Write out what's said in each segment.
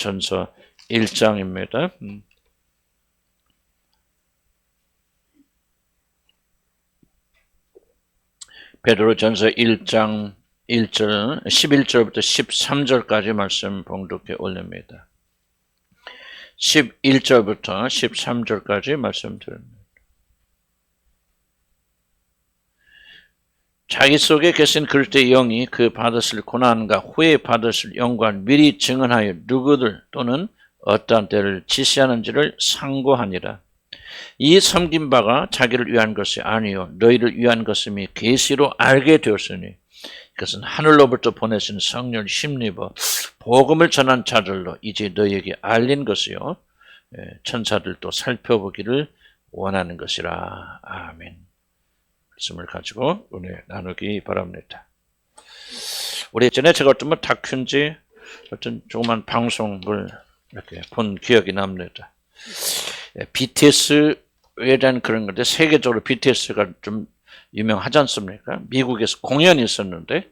전서 1장입니다. 베드로전서 1장 1절, 11절부터 13절까지 말씀 봉독해 올립니다. 11절부터 13절까지 말씀드립니다. 자기 속에 계신 그리스도의 영이 그 받으실 고난과 후에 받으실 영광을 미리 증언하여 누구들 또는 어떠한 때를 지시하는지를 상고하니라. 이 섬긴 바가 자기를 위한 것이 아니요 너희를 위한 것임이 계시로 알게 되었으니 이것은 하늘로부터 보내신 성령을 힘입어 복음을 전한 자들로 이제 너희에게 알린 것이요 천사들도 살펴보기를 원하는 것이라. 아멘. 말씀을 가지고 은혜 나누기 바랍니다. 우리 전에 제가 어떤 다큐인지 어떤 조그만 방송을 이렇게 본 기억이 납니다. BTS에 대한 그런 건데 세계적으로 BTS가 좀 유명하지 않습니까? 미국에서 공연이 있었는데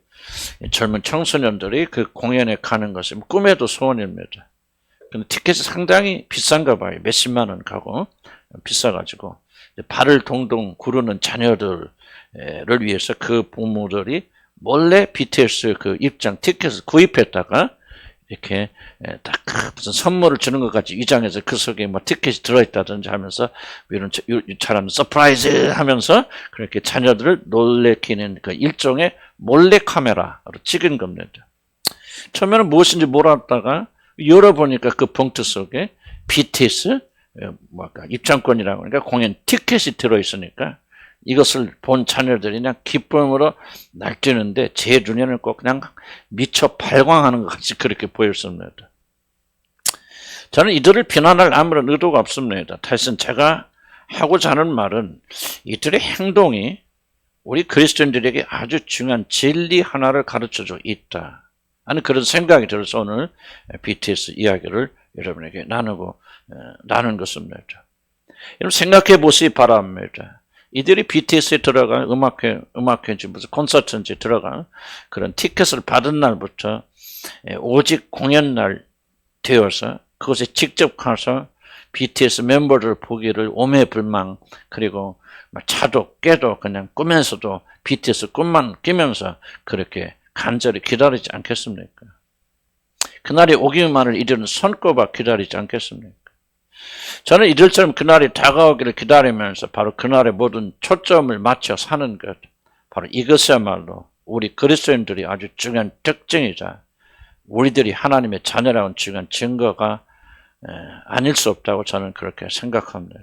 젊은 청소년들이 그 공연에 가는 것은 꿈에도 소원입니다. 근데 티켓이 상당히 비싼가 봐요. 몇십만 원 가고 비싸가지고 발을 동동 구르는 자녀들을 위해서 그 부모들이 몰래 BTS 그 입장 티켓을 구입했다가 이렇게 딱 무슨 선물을 주는 것 같이 위장해서 그 속에 뭐 티켓이 들어있다든지 하면서 이런 잘하는 서프라이즈 하면서 그렇게 자녀들을 놀래키는 그 일종의 몰래 카메라로 찍은 겁니다. 처음에는 무엇인지 몰랐다가 열어보니까 그 봉투 속에 BTS 입장권이라고 하니까 공연 티켓이 들어있으니까 이것을 본 자녀들이 그냥 기쁨으로 날뛰는데 제 눈에는 꼭 그냥 미쳐 발광하는 것 같이 그렇게 보였습니다. 저는 이들을 비난할 아무런 의도가 없습니다. 대신 제가 하고자 하는 말은 이들의 행동이 우리 그리스도인들에게 아주 중요한 진리 하나를 가르쳐주고 있다 하는 그런 생각이 들어서 오늘 BTS 이야기를 여러분에게 나눈 것입니다. 여러분 생각해 보시기 바랍니다. 이들이 BTS에 들어간 음악회인지 무슨 콘서트인지 들어간 그런 티켓을 받은 날부터 오직 공연날 되어서 그곳에 직접 가서 BTS 멤버를 보기를 오매불망 그리고 차도 깨도 그냥 꾸면서도 BTS 꿈만 끼면서 그렇게 간절히 기다리지 않겠습니까? 그날이 오기만을 이들은 손꼽아 기다리지 않겠습니까? 저는 이들처럼 그날이 다가오기를 기다리면서 바로 그날의 모든 초점을 맞춰 사는 것, 바로 이것이야말로 우리 그리스도인들이 아주 중요한 특징이자 우리들이 하나님의 자녀라는 중요한 증거가 아닐 수 없다고 저는 그렇게 생각합니다.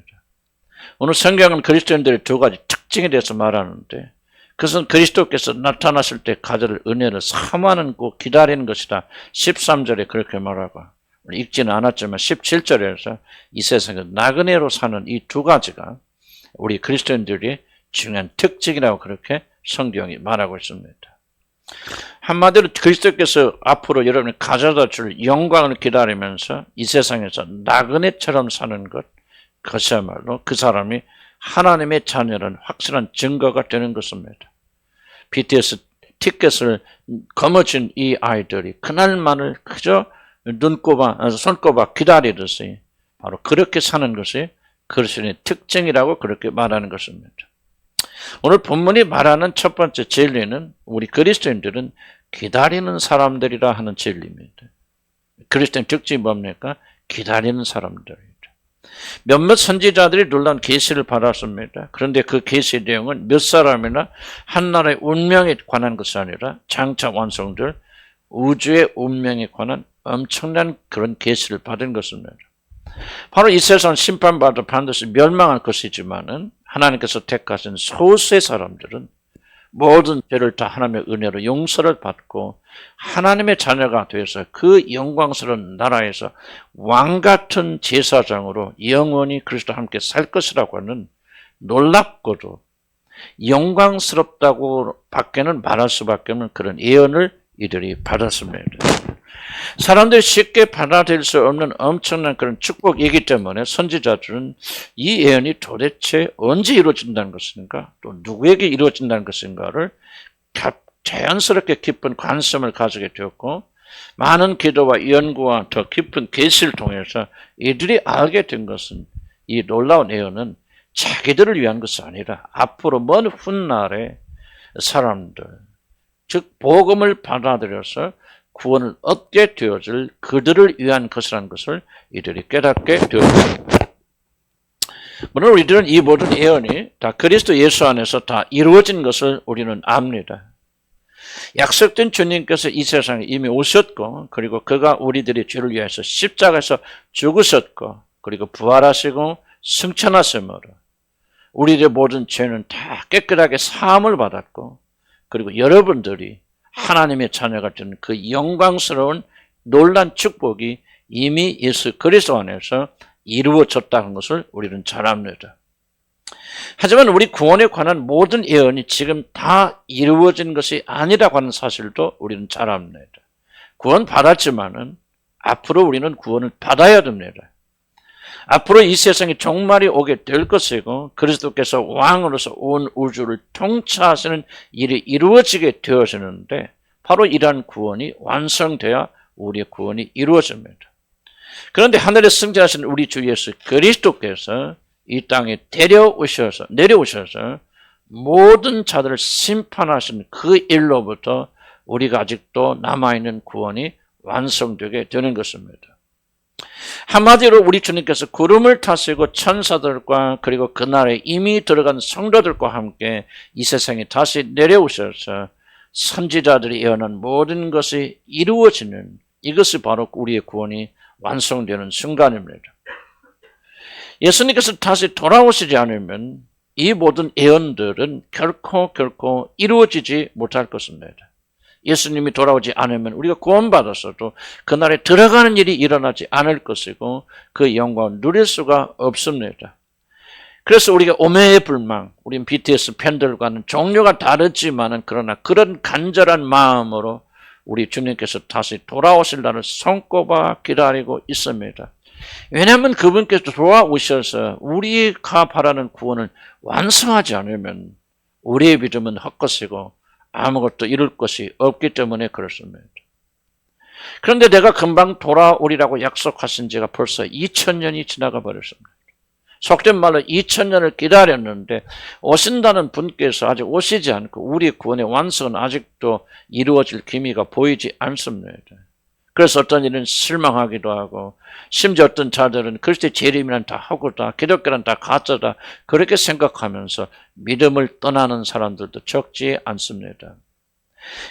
오늘 성경은 그리스도인들의 두 가지 특징에 대해서 말하는데 그것은 그리스도께서 나타나실 때 가질 은혜를 사모하는 고 기다리는 것이다. 13절에 그렇게 말하고 읽지는 않았지만 17절에서 이 세상에 나그네로 사는 이 두 가지가 우리 그리스도인들이 중요한 특징이라고 그렇게 성경이 말하고 있습니다. 한마디로 그리스도께서 앞으로 여러분이 가져다 줄 영광을 기다리면서 이 세상에서 나그네처럼 사는 것, 그것이야말로 그 사람이 하나님의 자녀라는 확실한 증거가 되는 것입니다. BTS 티켓을 거머쥔 이 아이들이 그날만을 그저 손꼽아 기다리듯이 바로 그렇게 사는 것이 그리스도인의 특징이라고 그렇게 말하는 것입니다. 오늘 본문이 말하는 첫 번째 진리는 우리 그리스도인들은 기다리는 사람들이라 하는 진리입니다. 그리스도인 특징이 뭡니까? 기다리는 사람들입니다. 몇몇 선지자들이 놀라운 계시를 받았습니다. 그런데 그 계시의 내용은 몇 사람이나 한 나라의 운명에 관한 것이 아니라 장차 완성될 우주의 운명에 관한 엄청난 그런 계시를 받은 것입니다. 바로 이 세상 심판받아 반드시 멸망할 것이지만은 하나님께서 택하신 소수의 사람들은 모든 죄를 다 하나님의 은혜로 용서를 받고 하나님의 자녀가 되어서 그 영광스러운 나라에서 왕같은 제사장으로 영원히 그리스도와 함께 살 것이라고 하는 놀랍고도 영광스럽다고 밖에는 말할 수밖에 없는 그런 예언을 이들이 받았습니다. 사람들이 쉽게 받아들일 수 없는 엄청난 그런 축복이기 때문에 선지자들은 이 예언이 도대체 언제 이루어진다는 것인가 또 누구에게 이루어진다는 것인가를 자연스럽게 깊은 관심을 가지게 되었고 많은 기도와 연구와 더 깊은 계시를 통해서 이들이 알게 된 것은 이 놀라운 예언은 자기들을 위한 것이 아니라 앞으로 먼 훗날에 사람들, 즉 복음을 받아들여서 구원을 얻게 되어질 그들을 위한 것이라는 것을 이들이 깨닫게 되었습니다. 물론 우리들은 이 모든 예언이 다 그리스도 예수 안에서 다 이루어진 것을 우리는 압니다. 약속된 주님께서 이 세상에 이미 오셨고, 그리고 그가 우리들의 죄를 위해서 십자가에서 죽으셨고, 그리고 부활하시고 승천하심으로 우리들의 모든 죄는 다 깨끗하게 사함을 받았고, 그리고 여러분들이 하나님의 자녀가 되는 그 영광스러운 놀란 축복이 이미 예수 그리스도 안에서 이루어졌다는 것을 우리는 잘 압니다. 하지만 우리 구원에 관한 모든 예언이 지금 다 이루어진 것이 아니라고 하는 사실도 우리는 잘 압니다. 구원 받았지만은 앞으로 우리는 구원을 받아야 됩니다. 앞으로 이 세상에 종말이 오게 될 것이고 그리스도께서 왕으로서 온 우주를 통치하시는 일이 이루어지게 되어지는데 바로 이러한 구원이 완성돼야 우리의 구원이 이루어집니다. 그런데 하늘에 승진하신 우리 주 예수 그리스도께서 이 땅에 내려오셔서 모든 자들을 심판하신 그 일로부터 우리가 아직도 남아있는 구원이 완성되게 되는 것입니다. 한마디로 우리 주님께서 구름을 타시고 천사들과 그리고 그날에 이미 들어간 성도들과 함께 이 세상에 다시 내려오셔서 선지자들이 예언한 모든 것이 이루어지는 이것이 바로 우리의 구원이 완성되는 순간입니다. 예수님께서 다시 돌아오시지 않으면 이 모든 예언들은 결코 이루어지지 못할 것입니다. 예수님이 돌아오지 않으면 우리가 구원받았어도 그날에 들어가는 일이 일어나지 않을 것이고 그 영광을 누릴 수가 없습니다. 그래서 우리가 오매의 불망, 우린 BTS 팬들과는 종류가 다르지만은 그러나 그런 간절한 마음으로 우리 주님께서 다시 돌아오실 날을 손꼽아 기다리고 있습니다. 왜냐하면 그분께서 돌아오셔서 우리가 바라는 구원을 완성하지 않으면 우리의 믿음은 헛것이고 아무것도 이룰 것이 없기 때문에 그렇습니다. 그런데 내가 금방 돌아오리라고 약속하신 지가 벌써 2000년이 지나가 버렸습니다. 속된 말로 2000년을 기다렸는데 오신다는 분께서 아직 오시지 않고 우리 구원의 완성은 아직도 이루어질 기미가 보이지 않습니다. 그래서 어떤 일은 실망하기도 하고 심지어 어떤 자들은 그리스도의 재림이란 다 허구다, 기독교란 다 가짜다 그렇게 생각하면서 믿음을 떠나는 사람들도 적지 않습니다.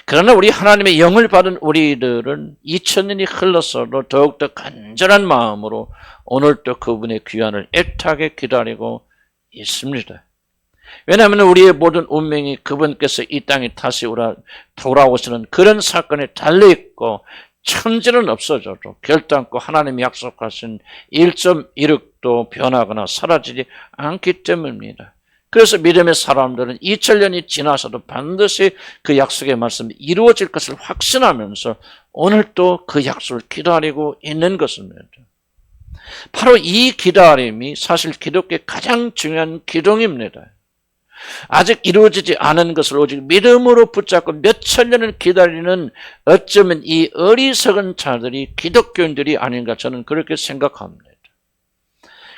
그러나 우리 하나님의 영을 받은 우리들은 2000년이 흘렀어도 더욱더 간절한 마음으로 오늘도 그분의 귀환을 애타게 기다리고 있습니다. 왜냐하면 우리의 모든 운명이 그분께서 이 땅에 다시 돌아오시는 그런 사건에 달려있고 천지는 없어져도 결단코 하나님이 약속하신 1.16도 변하거나 사라지지 않기 때문입니다. 그래서 믿음의 사람들은 2000년이 지나서도 반드시 그 약속의 말씀이 이루어질 것을 확신하면서 오늘도 그 약속을 기다리고 있는 것입니다. 바로 이 기다림이 사실 기독교의 가장 중요한 기둥입니다. 아직 이루어지지 않은 것을 오직 믿음으로 붙잡고 몇천 년을 기다리는 어쩌면 이 어리석은 자들이 기독교인들이 아닌가 저는 그렇게 생각합니다.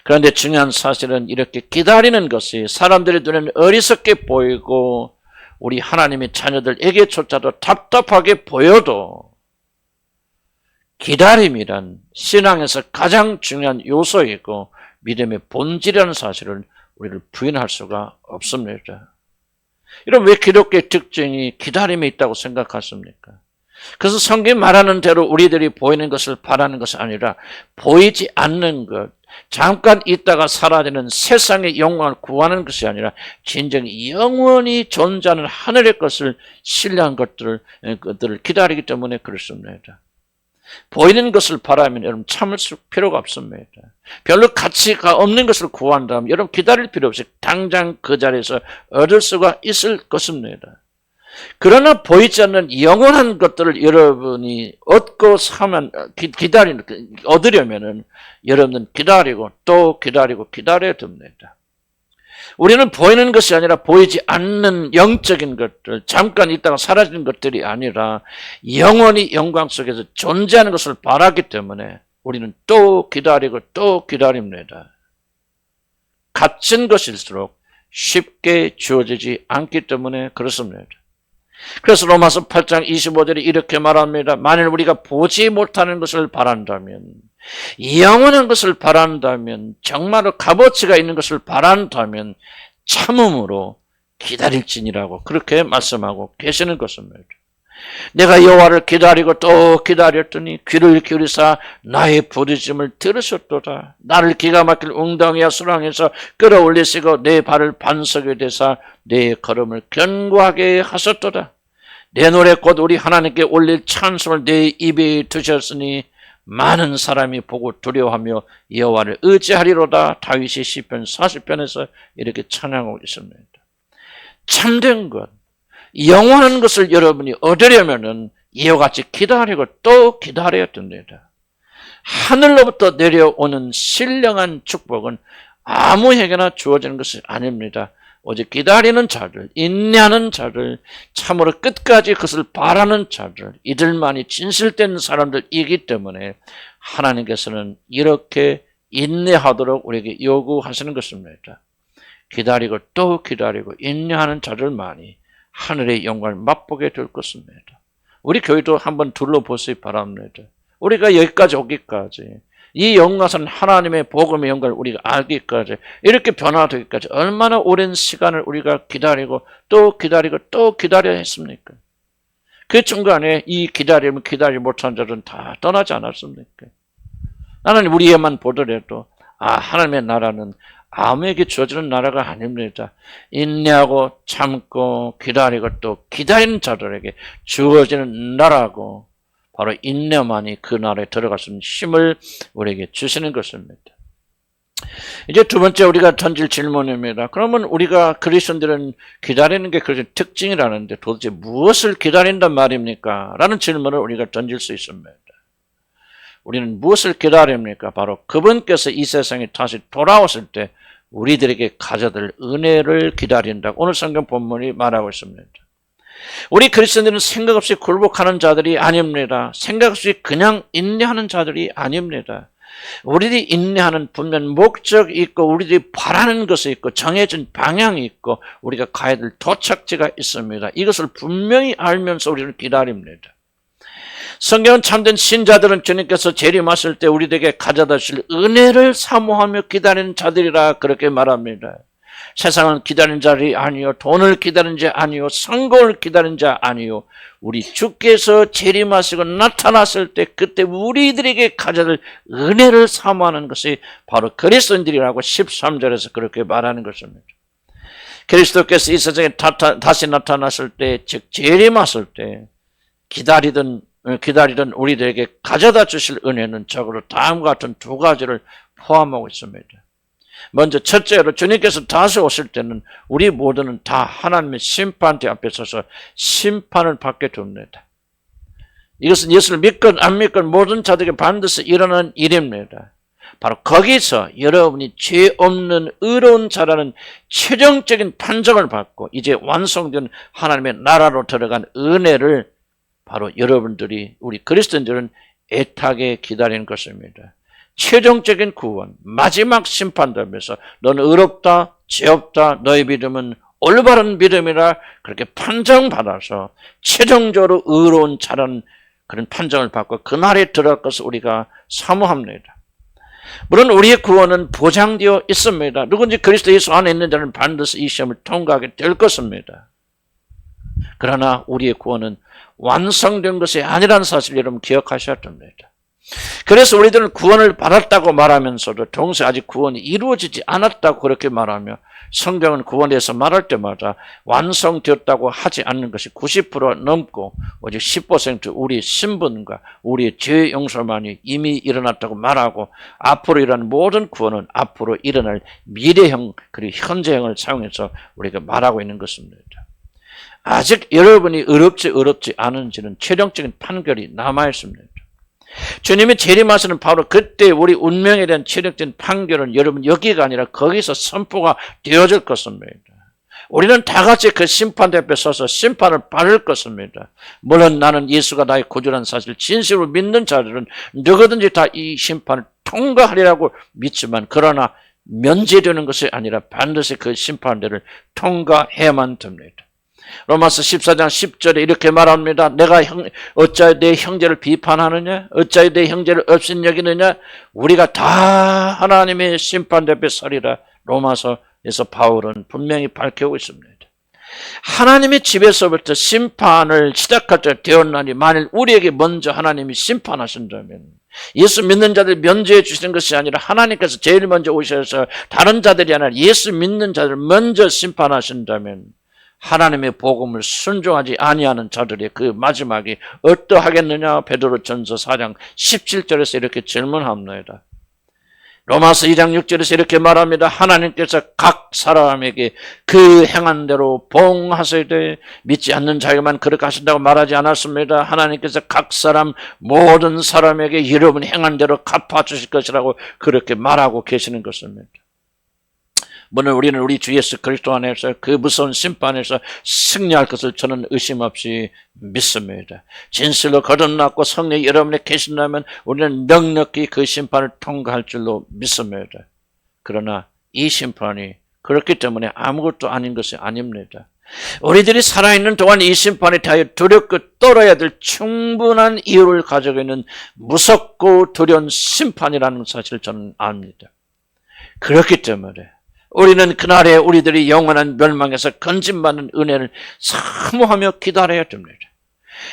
그런데 중요한 사실은 이렇게 기다리는 것이 사람들의 눈에는 어리석게 보이고 우리 하나님의 자녀들에게조차도 답답하게 보여도 기다림이란 신앙에서 가장 중요한 요소이고 믿음의 본질이라는 사실을 우리를 부인할 수가 없습니다. 이런 왜 기독교의 특징이 기다림에 있다고 생각하십니까? 그래서 성경이 말하는 대로 우리들이 보이는 것을 바라는 것이 아니라 보이지 않는 것, 잠깐 있다가 사라지는 세상의 영광을 구하는 것이 아니라 진정 영원히 존재하는 하늘의 것을 신뢰한 것들을 기다리기 때문에 그렇습니다. 보이는 것을 바라면 여러분 참을 필요가 없습니다. 별로 가치가 없는 것을 구한다면 여러분 기다릴 필요 없이 당장 그 자리에서 얻을 수가 있을 것입니다. 그러나 보이지 않는 영원한 것들을 여러분이 얻고 얻으려면은 여러분은 기다리고 또 기다리고 기다려야 됩니다. 우리는 보이는 것이 아니라 보이지 않는 영적인 것들, 잠깐 있다가 사라지는 것들이 아니라 영원히 영광 속에서 존재하는 것을 바라기 때문에 우리는 또 기다리고 또 기다립니다. 갇힌 것일수록 쉽게 주어지지 않기 때문에 그렇습니다. 그래서 로마서 8장 25절에 이렇게 말합니다. 만일 우리가 보지 못하는 것을 바란다면, 영원한 것을 바란다면, 정말로 값어치가 있는 것을 바란다면 참음으로 기다릴지니라고 그렇게 말씀하고 계시는 것입니다. 내가 여호와를 기다리고 또 기다렸더니 귀를 기울이사 나의 부르짖음을 들으셨도다. 나를 기가 막힐 웅덩이와 수렁에서 끌어올리시고 내 발을 반석에 대사 내 걸음을 견고하게 하셨도다. 내 노래 곧 우리 하나님께 올릴 찬송을 내 입에 두셨으니 많은 사람이 보고 두려워하며 여호와를 의지하리로다. 다윗이 시편 40편에서 이렇게 찬양하고 있습니다. 참된 것, 영원한 것을 여러분이 얻으려면은 이와 같이 기다리고 또 기다려야 됩니다. 하늘로부터 내려오는 신령한 축복은 아무에게나 주어지는 것이 아닙니다. 오직 기다리는 자들, 인내하는 자들, 참으로 끝까지 그것을 바라는 자들, 이들만이 진실된 사람들이기 때문에 하나님께서는 이렇게 인내하도록 우리에게 요구하시는 것입니다. 기다리고 또 기다리고 인내하는 자들만이 하늘의 영광을 맛보게 될 것입니다. 우리 교회도 한번 둘러보시기 바랍니다. 우리가 여기까지 오기까지, 이 영광선 하나님의 복음의 영광을 우리가 알기까지, 이렇게 변화되기까지 얼마나 오랜 시간을 우리가 기다리고 또 기다리고 또 기다려야 했습니까? 그 중간에 이 기다리면 기다리지 못한 자들은 다 떠나지 않았습니까? 나는 우리에만 보더라도 하나님의 나라는 아무에게 주어지는 나라가 아닙니다. 인내하고 참고 기다리고 또 기다리는 자들에게 주어지는 나라고, 바로 인내만이 그 나라에 들어갈 수 있는 힘을 우리에게 주시는 것입니다. 이제 두 번째 우리가 던질 질문입니다. 그러면 우리가 그리스도인들은 기다리는 게 그런 특징이라는데 도대체 무엇을 기다린단 말입니까? 라는 질문을 우리가 던질 수 있습니다. 우리는 무엇을 기다립니까? 바로 그분께서 이 세상에 다시 돌아오실 때 우리들에게 가져들 은혜를 기다린다고 오늘 성경 본문이 말하고 있습니다. 우리 그리스도인들은 생각 없이 굴복하는 자들이 아닙니다. 생각 없이 그냥 인내하는 자들이 아닙니다. 우리들이 인내하는 분명 목적이 있고 우리들이 바라는 것이 있고 정해진 방향이 있고 우리가 가야 될 도착지가 있습니다. 이것을 분명히 알면서 우리는 기다립니다. 성경은 참된 신자들은 주님께서 재림하실 때 우리에게 가져다 주실 은혜를 사모하며 기다리는 자들이라 그렇게 말합니다. 세상은 기다리는 자들이 아니요, 돈을 기다리는 자 아니요, 성공을 기다리는 자 아니요, 우리 주께서 재림하시고 나타났을 때 그때 우리들에게 가져다 줄 은혜를 사모하는 것이 바로 그리스도인들이라고 13절에서 그렇게 말하는 것입니다. 그리스도께서 이 세상에 다시 나타났을 때, 즉 재림하실 때 기다리던 우리들에게 가져다 주실 은혜는 적어도 다음과 같은 두 가지를 포함하고 있습니다. 먼저 첫째로 주님께서 다시 오실 때는 우리 모두는 다 하나님의 심판대 앞에 서서 심판을 받게 됩니다. 이것은 예수를 믿건 안 믿건 모든 자들에게 반드시 일어나는 일입니다. 바로 거기서 여러분이 죄 없는 의로운 자라는 최종적인 판정을 받고 이제 완성된 하나님의 나라로 들어간 은혜를 바로 여러분들이, 우리 그리스도인들은 애타게 기다리는 것입니다. 최종적인 구원, 마지막 심판되면서 너는 의롭다, 죄 없다, 너의 믿음은 올바른 믿음이라 그렇게 판정받아서 최종적으로 의로운 자라는 그런 판정을 받고 그날에 들어갈 것을 우리가 사모합니다. 물론 우리의 구원은 보장되어 있습니다. 누군지 그리스도 예수 안에 있는 자는 반드시 이 시험을 통과하게 될 것입니다. 그러나 우리의 구원은 완성된 것이 아니라는 사실을 여러분 기억하셔야 됩니다. 그래서 우리들은 구원을 받았다고 말하면서도 동시에 아직 구원이 이루어지지 않았다고 그렇게 말하며, 성경은 구원에 대해서 말할 때마다 완성되었다고 하지 않는 것이 90% 넘고 오직 10% 우리의 신분과 우리의 죄 용서만이 이미 일어났다고 말하고, 앞으로 일어난 모든 구원은 앞으로 일어날 미래형 그리고 현재형을 사용해서 우리가 말하고 있는 것입니다. 아직 여러분이 의롭지 않은지는 최종적인 판결이 남아있습니다. 주님이 재림하시는 바로 그때 우리 운명에 대한 최종적인 판결은 여러분 여기가 아니라 거기서 선포가 되어질 것입니다. 우리는 다 같이 그 심판대 앞에 서서 심판을 받을 것입니다. 물론 나는 예수가 나의 구주라는 사실 진실로 믿는 자들은 누구든지 다 이 심판을 통과하리라고 믿지만 그러나 면제되는 것이 아니라 반드시 그 심판대를 통과해야만 됩니다. 로마서 14장 10절에 이렇게 말합니다. 내가 어찌하여 내 형제를 비판하느냐? 어찌하여 내 형제를 업신여기느냐? 우리가 다 하나님의 심판대 앞에 서리라. 로마서에서 바울은 분명히 밝히고 있습니다. 하나님의 집에서부터 심판을 시작할 때 되었나니 만일 우리에게 먼저 하나님이 심판하신다면 예수 믿는 자들 면제해 주시는 것이 아니라 하나님께서 제일 먼저 오셔서 다른 자들이 아니라 예수 믿는 자들 먼저 심판하신다면 하나님의 복음을 순종하지 아니하는 자들의 그 마지막이 어떠하겠느냐? 베드로전서 4장 17절에서 이렇게 질문합니다. 로마서 2장 6절에서 이렇게 말합니다. 하나님께서 각 사람에게 그 행한 대로 봉하시되 믿지 않는 자에게만 그렇게 하신다고 말하지 않았습니다. 하나님께서 각 사람 모든 사람에게 여러분 행한 대로 갚아주실 것이라고 그렇게 말하고 계시는 것입니다. 물론 우리는 우리 주 예수 그리스도 안에서 그 무서운 심판에서 승리할 것을 저는 의심 없이 믿습니다. 진실로 거듭났고 성령이 여러분에 계신다면 우리는 넉넉히 그 심판을 통과할 줄로 믿습니다. 그러나 이 심판이 그렇기 때문에 아무것도 아닌 것이 아닙니다. 우리들이 살아있는 동안 이 심판에 대하여 두렵고 떨어야 될 충분한 이유를 가지고 있는 무섭고 두려운 심판이라는 사실을 저는 압니다. 그렇기 때문에 우리는 그날에 우리들이 영원한 멸망에서 건진받는 은혜를 사모하며 기다려야 됩니다.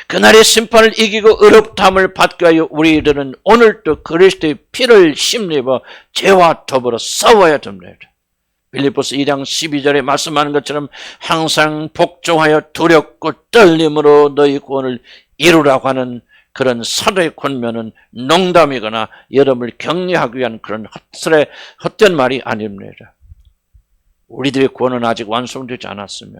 그날의 심판을 이기고 의롭다함을 받기 위하여 우리들은 오늘도 그리스도의 피를 힘입어 죄와 더불어 싸워야 됩니다. 빌립보서 2장 12절에 말씀하는 것처럼 항상 복종하여 두렵고 떨림으로 너희 구원을 이루라고 하는 그런 사도의 권면은 농담이거나 여러분을 격려하기 위한 그런 헛된 말이 아닙니다. 우리들의 구원은 아직 완성되지 않았으며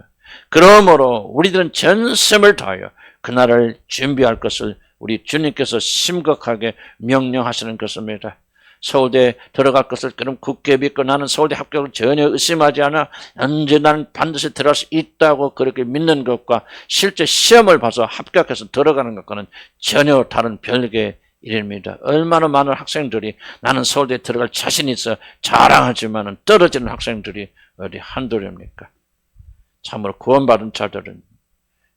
그러므로 우리들은 전심을 다하여 그날을 준비할 것을 우리 주님께서 심각하게 명령하시는 것입니다. 서울대 들어갈 것을 그럼 굳게 믿고 나는 서울대 합격을 전혀 의심하지 않아 언제 나는 반드시 들어갈 수 있다고 그렇게 믿는 것과 실제 시험을 봐서 합격해서 들어가는 것과는 전혀 다른 별개의 일입니다. 얼마나 많은 학생들이 나는 서울대에 들어갈 자신이 있어 자랑하지만 떨어지는 학생들이 어디 한둘입니까? 참으로 구원받은 자들은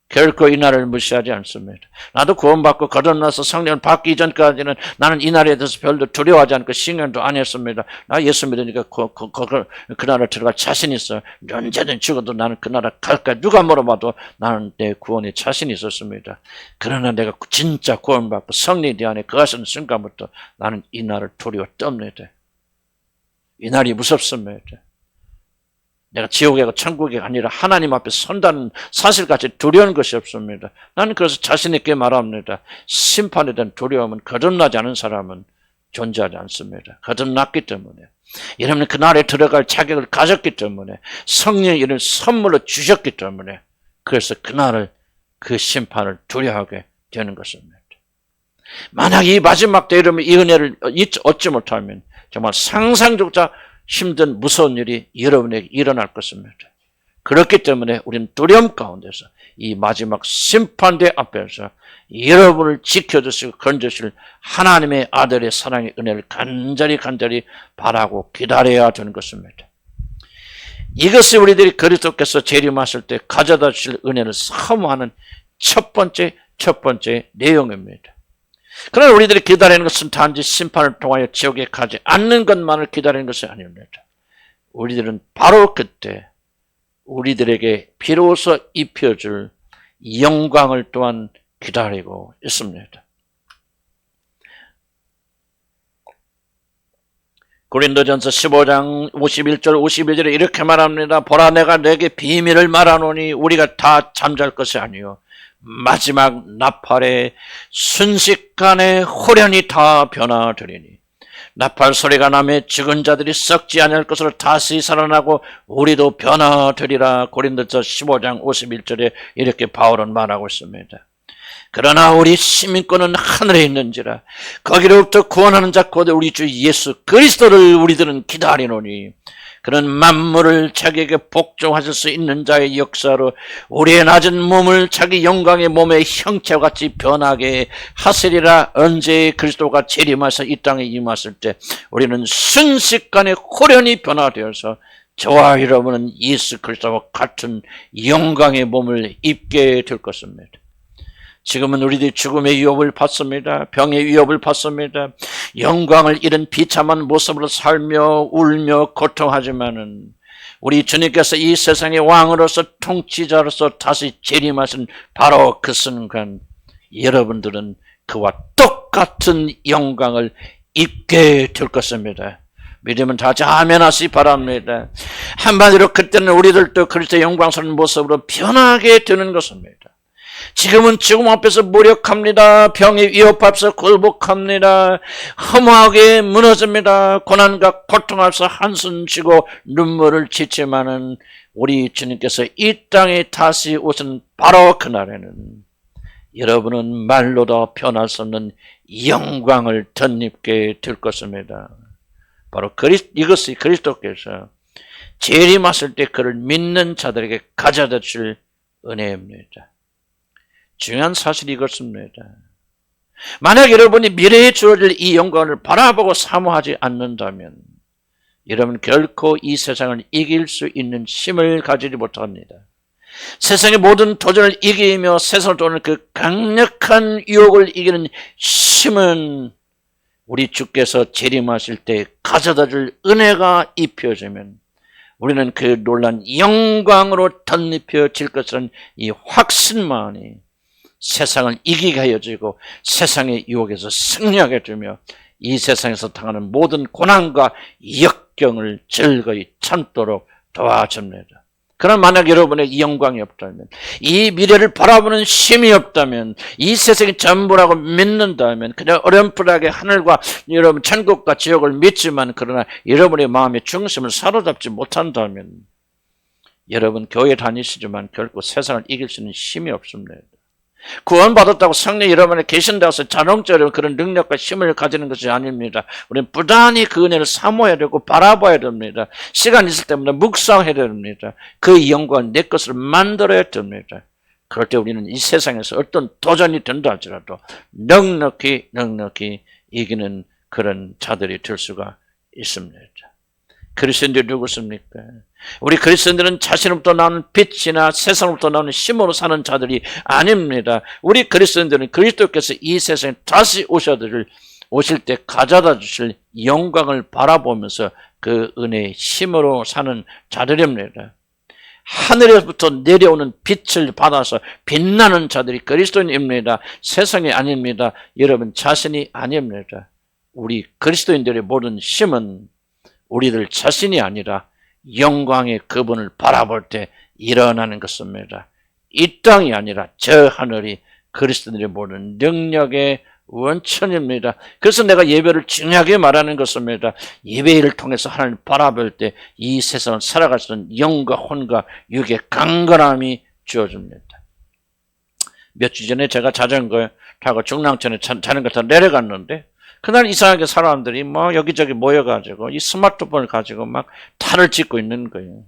결코 이 날을 무시하지 않습니다. 나도 구원받고 거듭나서 성령을 받기 전까지는 나는 이 날에 대해서 별로 두려워하지 않고 신경도 안 했습니다. 나 예수 믿으니까 그 날을 들어갈 자신 있어. 언제든 죽어도 나는 그 나라 갈까? 누가 물어봐도 나는 내 구원에 자신이 있었습니다. 그러나 내가 진짜 구원받고 성령이 내 안에 거하시는 순간부터 나는 이 날을 두려워 떱니다. 이 날이 무섭습니다. 내가 지옥이고 천국이 아니라 하나님 앞에 선다는 사실까지 두려운 것이 없습니다. 나는 그래서 자신 있게 말합니다. 심판에 대한 두려움은 거듭나지 않은 사람은 존재하지 않습니다. 거듭났기 때문에 여러분은 그날에 들어갈 자격을 가졌기 때문에 성령의 일을 선물로 주셨기 때문에 그래서 그날을 그 심판을 두려워하게 되는 것입니다. 만약 이 마지막 때 여러분이 이 은혜를 얻지 못하면 정말 상상조차 힘든 무서운 일이 여러분에게 일어날 것입니다. 그렇기 때문에 우리는 두려움 가운데서 이 마지막 심판대 앞에서 여러분을 지켜주시고 건져주실 하나님의 아들의 사랑의 은혜를 간절히 바라고 기다려야 되는 것입니다. 이것이 우리들이 그리스도께서 재림하실 때 가져다 주실 은혜를 사모하는 첫 번째 내용입니다. 그러나 우리들이 기다리는 것은 단지 심판을 통하여 지옥에 가지 않는 것만을 기다리는 것이 아닙니다. 우리들은 바로 그때 우리들에게 비로소 입혀줄 영광을 또한 기다리고 있습니다. 고린도전서 15장 51절 52절에 이렇게 말합니다. 보라 내가 내게 비밀을 말하노니 우리가 다 잠잘 것이 아니요 마지막 나팔에 순식간에 호련히 다 변화되리니 나팔 소리가 나며 죽은 자들이 썩지 아니할 것으로 다시 살아나고 우리도 변화되리라. 고린도서 15장 51절에 이렇게 바울은 말하고 있습니다. 그러나 우리 시민권은 하늘에 있는지라 거기로부터 구원하는 자 곧 우리 주 예수 그리스도를 우리들은 기다리노니 그런 만물을 자기에게 복종하실 수 있는 자의 역사로 우리의 낮은 몸을 자기 영광의 몸의 형체와 같이 변하게 하시리라. 언제 그리스도가 재림하셔 이 땅에 임하실 때 우리는 순식간에 호련히 변화되어서 저와 여러분은 예수 그리스도와 같은 영광의 몸을 입게 될 것입니다. 지금은 우리들이 죽음의 위협을 받습니다. 병의 위협을 받습니다. 영광을 잃은 비참한 모습으로 살며 울며 고통하지만은 우리 주님께서 이 세상의 왕으로서 통치자로서 다시 재림하신 바로 그 순간 여러분들은 그와 똑같은 영광을 입게 될 것입니다. 믿으면 다 아멘하시 바랍니다. 한마디로 그때는 우리들도 그리스도의 영광스러운 모습으로 변하게 되는 것입니다. 지금은 죽음 앞에서 무력합니다. 병의 위협 앞에서 굴복합니다. 허무하게 무너집니다. 고난과 고통 앞에서 한숨 쉬고 눈물을 짓지만은 우리 주님께서 이 땅에 다시 오신 바로 그날에는 여러분은 말로도 표현할 수 없는 영광을 덧입게 될 것입니다. 바로 이것이 그리스도께서 재림하실 때 그를 믿는 자들에게 가져다 줄 은혜입니다. 중요한 사실이 이것입니다. 만약 여러분이 미래에 주어질 이 영광을 바라보고 사모하지 않는다면 여러분 결코 이 세상을 이길 수 있는 힘을 가지지 못합니다. 세상의 모든 도전을 이기며 세상을 도는 그 강력한 유혹을 이기는 힘은 우리 주께서 재림하실 때 가져다 줄 은혜가 입혀지면 우리는 그 놀란 영광으로 덧입혀질 것이라는 이 확신만이 세상을 이기게 하여지고 세상의 유혹에서 승리하게 되며 이 세상에서 당하는 모든 고난과 역경을 즐거이 참도록 도와줍니다. 그러나 만약 여러분의 이 영광이 없다면, 이 미래를 바라보는 힘이 없다면, 이 세상이 전부라고 믿는다면 그냥 어렴풋하게 하늘과 여러분 천국과 지옥을 믿지만 그러나 여러분의 마음의 중심을 사로잡지 못한다면 여러분 교회 다니시지만 결코 세상을 이길 수 있는 힘이 없습니다. 구원받았다고 성령 여러분에 계신다고 해서 자동적으로 그런 능력과 힘을 가지는 것이 아닙니다. 우리는 부단히 그 은혜를 사모해야 되고 바라봐야 됩니다. 시간 있을 때마다 묵상해야 됩니다. 그 영광을 내 것으로 만들어야 됩니다. 그럴 때 우리는 이 세상에서 어떤 도전이 된다 할지라도 넉넉히 이기는 그런 자들이 될 수가 있습니다. 그리스도인들이 누구십니까? 우리 그리스도인들은 자신으로부터 나오는 빛이나 세상으로부터 나오는 힘으로 사는 자들이 아닙니다. 우리 그리스도인들은 그리스도께서 이 세상에 다시 오실 때 가져다 주실 영광을 바라보면서 그 은혜의 힘으로 사는 자들입니다. 하늘에서부터 내려오는 빛을 받아서 빛나는 자들이 그리스도인입니다. 세상이 아닙니다. 여러분 자신이 아닙니다. 우리 그리스도인들의 모든 힘은 우리들 자신이 아니라 영광의 그분을 바라볼 때 일어나는 것입니다. 이 땅이 아니라 저 하늘이 그리스도인들의 모든 능력의 원천입니다. 그래서 내가 예배를 중요하게 말하는 것입니다. 예배를 통해서 하나님을 바라볼 때 이 세상을 살아갈 수 있는 영과 혼과 육의 강건함이 주어집니다. 몇 주 전에 제가 자전거 타고 중랑천에 자전거 타고 내려갔는데 그날 이상하게 사람들이 여기저기 모여가지고 이 스마트폰을 가지고 막 탈을 짓고 있는 거예요.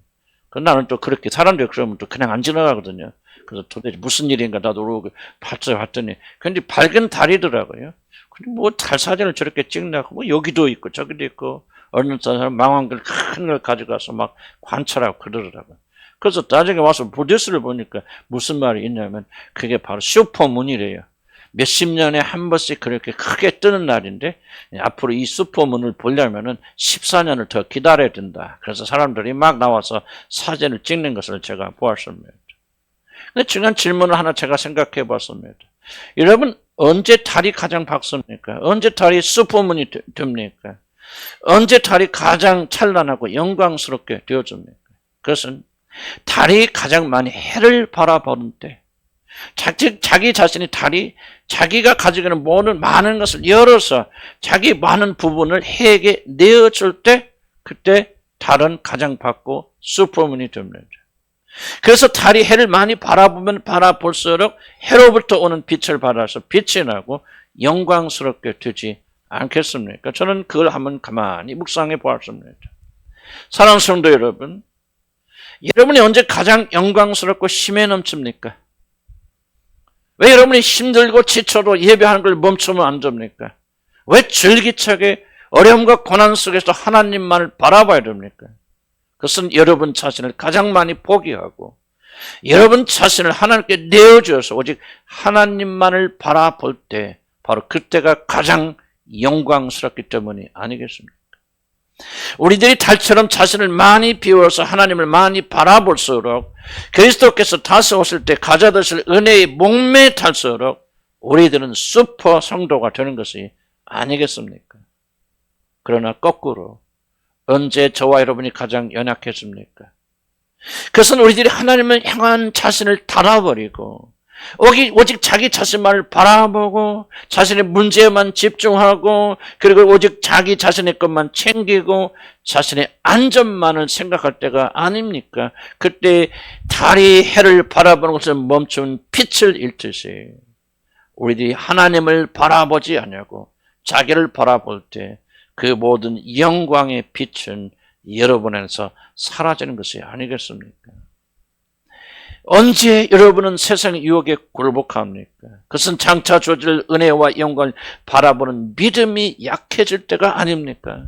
나는 또 그렇게 사람들이 그러면 또 그냥 안 지나가거든요. 그래서 도대체 무슨 일인가 나도 봤더니 굉장히 밝은 달이더라고요. 근데 달 사진을 저렇게 찍냐고 여기도 있고 저기도 있고 어느 사람 망원경 큰 걸 가져가서 막 관찰하고 그러더라고요. 그래서 나중에 와서 부대스를 보니까 무슨 말이 있냐면 그게 바로 슈퍼문이래요. 몇십 년에 한 번씩 그렇게 크게 뜨는 날인데 앞으로 이 슈퍼문을 보려면은 14년을 더 기다려야 된다. 그래서 사람들이 막 나와서 사진을 찍는 것을 제가 보았습니다. 근데 중요한 질문을 하나 제가 생각해 봤습니다. 여러분 언제 달이 가장 밝습니까? 언제 달이 슈퍼문이 됩니까? 언제 달이 가장 찬란하고 영광스럽게 되어집니까? 그것은 달이 가장 많이 해를 바라보는 때 자기 자신이 달이 자기가 가지고 있는 모든 많은 것을 열어서 자기 많은 부분을 해에게 내어줄 때 그때 달은 가장 밝고 슈퍼문이 됩니다. 그래서 달이 해를 많이 바라보면 바라볼수록 해로부터 오는 빛을 받아서 빛이 나고 영광스럽게 되지 않겠습니까? 저는 그걸 한번 가만히 묵상해 보았습니다. 사랑하는 성도 여러분, 여러분이 언제 가장 영광스럽고 힘에 넘칩니까? 왜 여러분이 힘들고 지쳐도 예배하는 걸 멈추면 안 됩니까? 왜 줄기차게 어려움과 고난 속에서 하나님만을 바라봐야 됩니까? 그것은 여러분 자신을 가장 많이 포기하고 여러분 자신을 하나님께 내어주어서 오직 하나님만을 바라볼 때 바로 그때가 가장 영광스럽기 때문이 아니겠습니까? 우리들이 달처럼 자신을 많이 비워서 하나님을 많이 바라볼수록 그리스도께서 다시 오실 때 가져다실 은혜의 목매에 탈수록 우리들은 슈퍼 성도가 되는 것이 아니겠습니까? 그러나 거꾸로 언제 저와 여러분이 가장 연약했습니까? 그것은 우리들이 하나님을 향한 자신을 닫아버리고 오직 자기 자신만을 바라보고 자신의 문제에만 집중하고 그리고 오직 자기 자신의 것만 챙기고 자신의 안전만을 생각할 때가 아닙니까? 그때 달이 해를 바라보는 것을 멈춘 빛을 잃듯이 우리들이 하나님을 바라보지 않냐고 자기를 바라볼 때 그 모든 영광의 빛은 여러분에서 사라지는 것이 아니겠습니까? 언제 여러분은 세상의 유혹에 굴복합니까? 그것은 장차 주어질 은혜와 영광을 바라보는 믿음이 약해질 때가 아닙니까?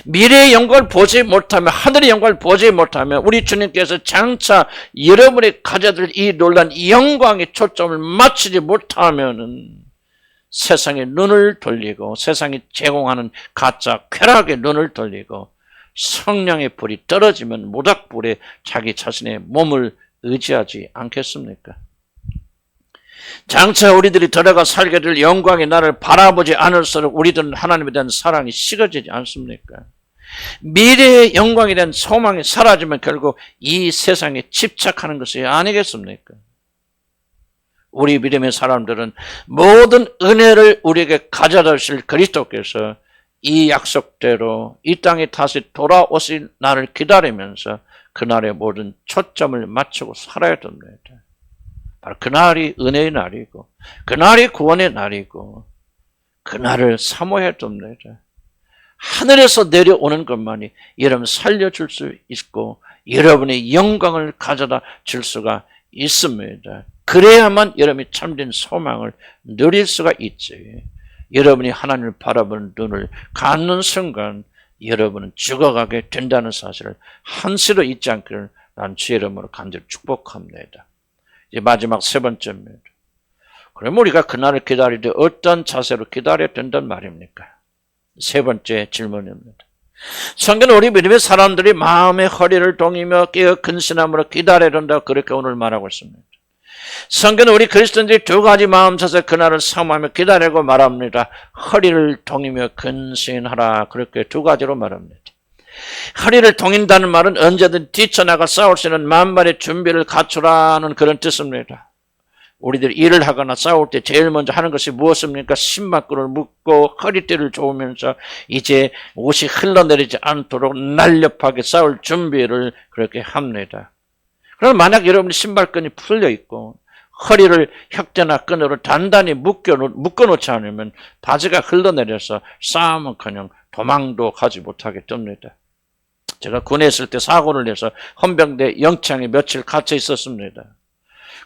미래의 영광을 보지 못하면, 하늘의 영광을 보지 못하면 우리 주님께서 장차 여러분이 가져들 이 놀란 영광의 초점을 맞추지 못하면은 세상에 눈을 돌리고 세상이 제공하는 가짜 쾌락에 눈을 돌리고 성령의 불이 떨어지면 모닥불에 자기 자신의 몸을 의지하지 않겠습니까? 장차 우리들이 들어가 살게 될 영광의 날을 바라보지 않을수록 우리들은 하나님에 대한 사랑이 식어지지 않습니까? 미래의 영광에 대한 소망이 사라지면 결국 이 세상에 집착하는 것이 아니겠습니까? 우리 믿음의 사람들은 모든 은혜를 우리에게 가져다 주실 그리스도께서 이 약속대로 이 땅에 다시 돌아오실 날을 기다리면서 그날의 모든 초점을 맞추고 살아야 됩니다. 바로 그날이 은혜의 날이고 그날이 구원의 날이고 그날을 사모해야 됩니다. 하늘에서 내려오는 것만이 여러분 살려줄 수 있고 여러분의 영광을 가져다 줄 수가 있습니다. 그래야만 여러분이 참된 소망을 누릴 수가 있지. 여러분이 하나님을 바라보는 눈을 감는 순간 여러분은 죽어가게 된다는 사실을 한시도 잊지 않기를 난 주의 이름으로 간절히 축복합니다. 이제 마지막 세 번째입니다. 그럼 우리가 그날을 기다릴 때 어떤 자세로 기다려야 된단 말입니까? 세 번째 질문입니다. 성경은 우리 믿음의 사람들이 마음의 허리를 동이며 깨어 근신함으로 기다려야 된다 그렇게 오늘 말하고 있습니다. 성경은 우리 그리스도인들이 두 가지 마음 자세 그날을 사모하며 기다리고 말합니다. 허리를 동이며 근신하라 그렇게 두 가지로 말합니다. 허리를 동인다는 말은 언제든 뛰쳐나가 싸울 수 있는 만발의 준비를 갖추라는 그런 뜻입니다. 우리들이 일을 하거나 싸울 때 제일 먼저 하는 것이 무엇입니까? 신발끈을 묶고 허리띠를 조으면서 이제 옷이 흘러내리지 않도록 날렵하게 싸울 준비를 그렇게 합니다. 그럼 만약 여러분이 신발끈이 풀려 있고 허리를 혁대나 끈으로 단단히 묶어놓지 않으면 바지가 흘러내려서 싸움은커녕 도망도 가지 못하게 됩니다. 제가 군에 있을 때 사고를 내서 헌병대 영창에 며칠 갇혀 있었습니다.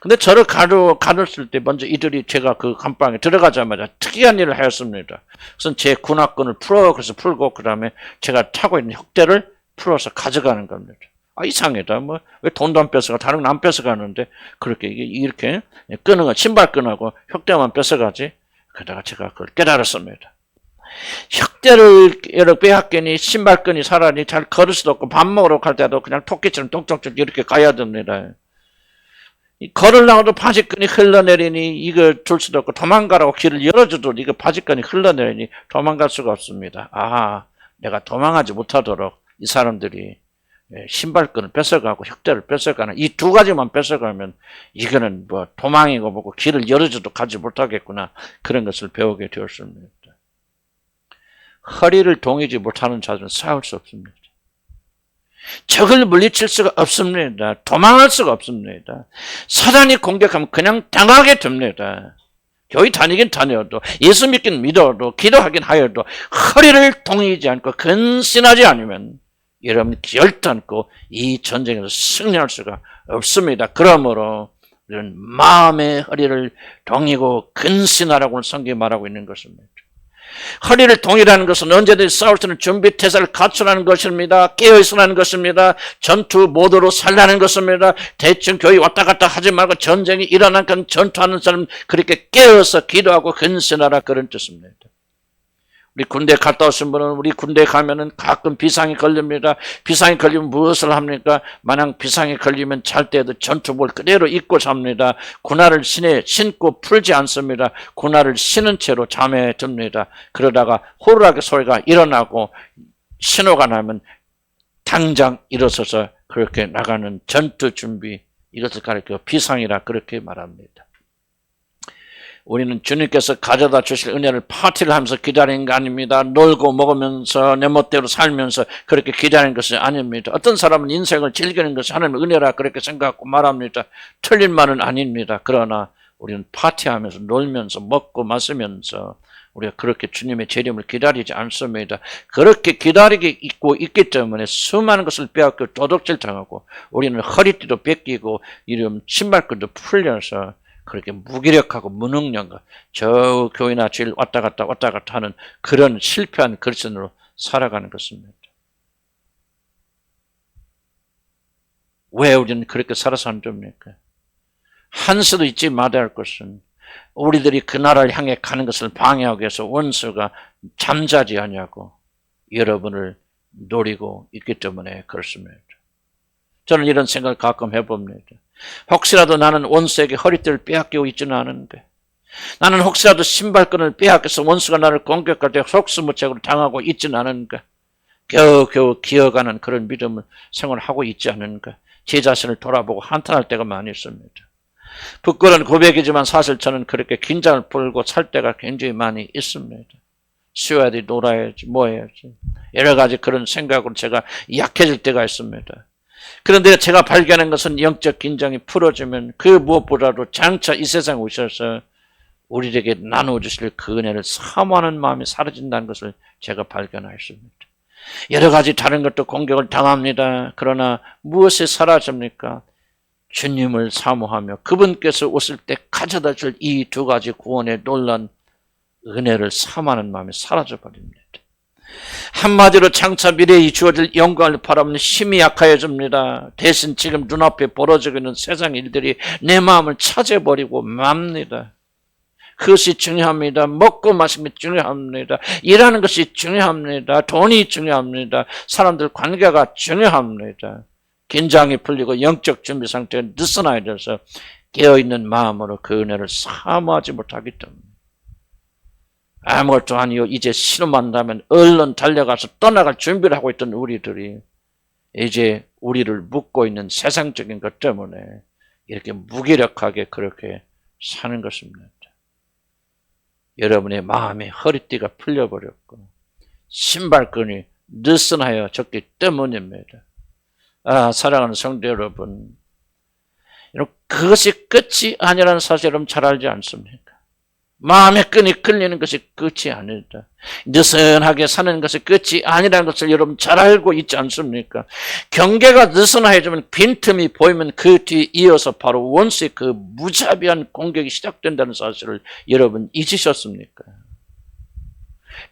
근데 저를 가뒀을 때 먼저 이들이 제가 그 감방에 들어가자마자 특이한 일을 하였습니다. 그래서 제 군화끈을 그래서 풀고 그 다음에 제가 타고 있는 혁대를 풀어서 가져가는 겁니다. 이상하다. 왜 돈도 안 뺏어가? 다른 건 안 뺏어가는데, 이렇게 끄는 거, 신발끈하고 혁대만 뺏어가지? 그러다가 제가 그걸 깨달았습니다. 혁대를 빼앗기니 신발끈이 사라니 잘 걸을 수도 없고 밥 먹으러 갈 때도 그냥 토끼처럼 똥똥똥 이렇게 가야 됩니다. 걸으려고도 바지끈이 흘러내리니 이거 줄 수도 없고 도망가라고 길을 열어줘도 이거 바지끈이 흘러내리니 도망갈 수가 없습니다. 내가 도망하지 못하도록 이 사람들이 신발끈을 뺏어가고 혁대를 뺏어가는 이 두 가지만 뺏어가면 이거는 도망이고 뭐고 길을 열어줘도 가지 못하겠구나 그런 것을 배우게 되었습니다. 허리를 동이지 못하는 자들은 싸울 수 없습니다. 적을 물리칠 수가 없습니다. 도망할 수가 없습니다. 사단이 공격하면 그냥 당하게 됩니다. 교회 다니긴 다녀도, 예수 믿긴 믿어도, 기도하긴 하여도 허리를 동이지 않고 근신하지 않으면 여러분 결단코 이 전쟁에서 승리할 수가 없습니다. 그러므로 이런 마음의 허리를 동이고 근신하라고 성경이 말하고 있는 것입니다. 허리를 동이라는 것은 언제든지 싸울 수 있는 준비 태세를 갖추라는 것입니다. 깨어있으라는 것입니다. 전투 모드로 살라는 것입니다. 대충 교회 왔다 갔다 하지 말고 전쟁이 일어나니까 전투하는 사람 그렇게 깨어서 기도하고 근신하라, 그런 뜻입니다. 우리 군대 갔다 오신 분은 우리 군대 가면은 가끔 비상이 걸립니다. 비상이 걸리면 무엇을 합니까? 만약 비상이 걸리면 잘 때도 전투복을 그대로 입고 잡니다. 군화를 신고 풀지 않습니다. 군화를 신은 채로 잠에 듭니다. 그러다가 호루라기 소리가 일어나고 신호가 나면 당장 일어서서 그렇게 나가는 전투 준비, 이것을 가리켜 비상이라 그렇게 말합니다. 우리는 주님께서 가져다 주실 은혜를 파티를 하면서 기다리는 게 아닙니다. 놀고 먹으면서 내 멋대로 살면서 그렇게 기다리는 것이 아닙니다. 어떤 사람은 인생을 즐기는 것이 하나님의 은혜라 그렇게 생각하고 말합니다. 틀린 말은 아닙니다. 그러나 우리는 파티하면서 놀면서 먹고 마시면서 우리가 그렇게 주님의 재림을 기다리지 않습니다. 그렇게 기다리고 있기 때문에 수많은 것을 빼앗고 도둑질 당하고 우리는 허리띠도 뺏기고 이런 신발끈도 풀려서 그렇게 무기력하고 무능력과 저 교회나 질 왔다 갔다 하는 그런 실패한 그리스도인으로 살아가는 것입니다. 왜 우리는 그렇게 살아서 안 됩니까? 한 수도 잊지 마야 할 것은 우리들이 그 나라를 향해 가는 것을 방해하기 위해서 원수가 잠자지 않냐고 여러분을 노리고 있기 때문에 그렇습니다. 저는 이런 생각을 가끔 해봅니다. 혹시라도 나는 원수에게 허리띠를 빼앗기고 있지는 않은데, 나는 혹시라도 신발끈을 빼앗겨서 원수가 나를 공격할 때 속수무책으로 당하고 있지는 않은가, 겨우겨우 기어가는 그런 믿음을 생활하고 있지 않은가, 제 자신을 돌아보고 한탄할 때가 많이 있습니다. 부끄러운 고백이지만 사실 저는 그렇게 긴장을 풀고 살 때가 굉장히 많이 있습니다. 쉬어야지, 놀아야지, 뭐 해야지, 여러 가지 그런 생각으로 제가 약해질 때가 있습니다. 그런데 제가 발견한 것은 영적 긴장이 풀어지면 그 무엇보다도 장차 이 세상에 오셔서 우리에게 나눠주실 그 은혜를 사모하는 마음이 사라진다는 것을 제가 발견하였습니다. 여러 가지 다른 것도 공격을 당합니다. 그러나 무엇이 사라집니까? 주님을 사모하며 그분께서 오실 때 가져다 줄 이 두 가지 구원의 놀란 은혜를 사모하는 마음이 사라져버립니다. 한마디로 장차 미래에 주어질 영광을 바라보는 힘이 약해집니다. 대신 지금 눈앞에 벌어지고 있는 세상 일들이 내 마음을 차지해버리고 맙니다. 그것이 중요합니다. 먹고 마시는 게 중요합니다. 일하는 것이 중요합니다. 돈이 중요합니다. 사람들 관계가 중요합니다. 긴장이 풀리고 영적 준비 상태가 느슨하게 돼서 깨어있는 마음으로 그 은혜를 사모하지 못하기 때문에 아무것도 아니요, 이제 신음만 나면 얼른 달려가서 떠나갈 준비를 하고 있던 우리들이 이제 우리를 묶고 있는 세상적인 것 때문에 이렇게 무기력하게 그렇게 사는 것입니다. 여러분의 마음의 허리띠가 풀려버렸고 신발끈이 느슨하여 졌기 때문입니다. 사랑하는 성도 여러분, 그것이 끝이 아니라는 사실 여러분 잘 알지 않습니까? 마음의 끈이 끌리는 것이 끝이 아니다. 느슨하게 사는 것이 끝이 아니라는 것을 여러분 잘 알고 있지 않습니까? 경계가 느슨해지면 빈틈이 보이면 그 뒤에 이어서 바로 원수의 그 무자비한 공격이 시작된다는 사실을 여러분 잊으셨습니까?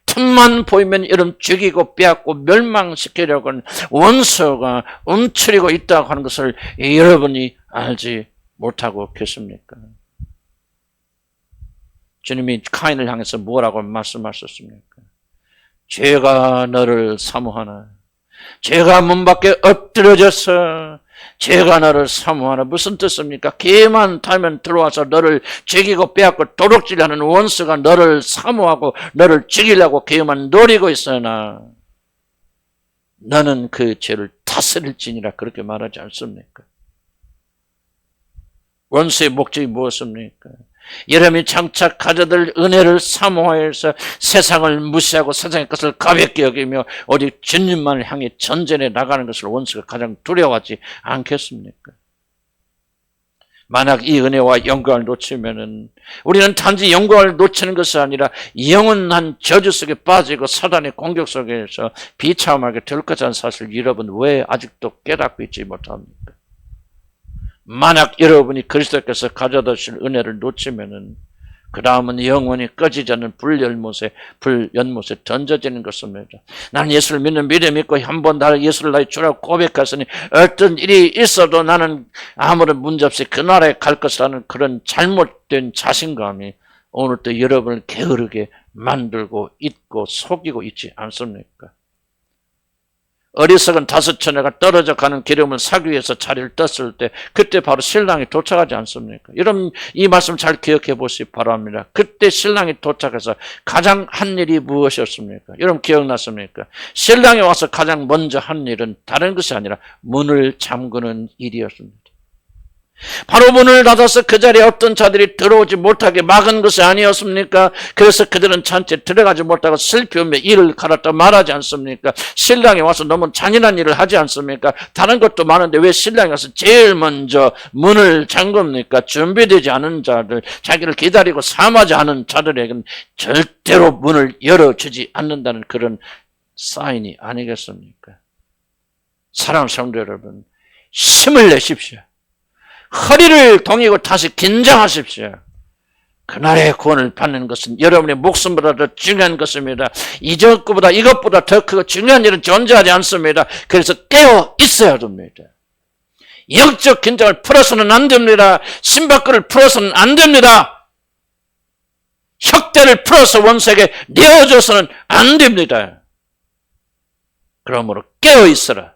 틈만 보이면 여러분 죽이고 빼앗고 멸망시키려고 하는 원수가 움츠리고 있다고 하는 것을 여러분이 알지 못하고 계십니까? 주님이 카인을 향해서 뭐라고 말씀하셨습니까? 죄가 너를 사모하나, 죄가 문 밖에 엎드려져서 죄가 너를 사모하나. 무슨 뜻입니까? 개만 타면 들어와서 너를 죽이고 빼앗고 도둑질하는 원수가 너를 사모하고 너를 죽이려고 개만 노리고 있으나 너는 그 죄를 다스릴지니라, 그렇게 말하지 않습니까? 원수의 목적이 무엇입니까? 여러분이 장차 가져들 은혜를 사모하여서 세상을 무시하고 세상의 것을 가볍게 여기며 오직 주님만을 향해 전전해 나가는 것을 원수가 가장 두려워하지 않겠습니까? 만약 이 은혜와 영광을 놓치면은 우리는 단지 영광을 놓치는 것이 아니라 영원한 저주 속에 빠지고 사단의 공격 속에서 비참하게 될 것이라는 사실 여러분 왜 아직도 깨닫고 있지 못합니까? 만약 여러분이 그리스도께서 가져다 주신 은혜를 놓치면은 그 다음은 영원히 꺼지지 않는 불연못에 던져지는 것입니다. 나는 예수를 믿는 믿음이 있고 한 번 나를 예수를 나의 주라고 고백했으니 어떤 일이 있어도 나는 아무런 문제없이 그 나라에 갈 것이라는 그런 잘못된 자신감이 오늘도 여러분을 게으르게 만들고 있고 속이고 있지 않습니까? 어리석은 다섯 처녀가 떨어져 가는 기름을 사기 위해서 자리를 떴을 때 그때 바로 신랑이 도착하지 않습니까? 여러분 이 말씀 잘 기억해 보시기 바랍니다. 그때 신랑이 도착해서 가장 한 일이 무엇이었습니까? 여러분 기억났습니까? 신랑이 와서 가장 먼저 한 일은 다른 것이 아니라 문을 잠그는 일이었습니다. 바로 문을 닫아서 그 자리에 어떤 자들이 들어오지 못하게 막은 것이 아니었습니까? 그래서 그들은 전체 들어가지 못하고 슬피우며 이를 갈았다 말하지 않습니까? 신랑이 와서 너무 잔인한 일을 하지 않습니까? 다른 것도 많은데 왜 신랑이 와서 제일 먼저 문을 잠굽니까? 준비되지 않은 자들, 자기를 기다리고 삼하지 않은 자들에게는 절대로 문을 열어주지 않는다는 그런 사인이 아니겠습니까? 사랑하는 성도 여러분, 힘을 내십시오. 허리를 동이고 다시 긴장하십시오. 그날의 구원을 받는 것은 여러분의 목숨보다 더 중요한 것입니다. 이것보다 더 크고 중요한 일은 존재하지 않습니다. 그래서 깨어 있어야 됩니다. 영적 긴장을 풀어서는 안 됩니다. 심박근을 풀어서는 안 됩니다. 혁대를 풀어서 원수에게 내어줘서는 안 됩니다. 그러므로 깨어 있어라.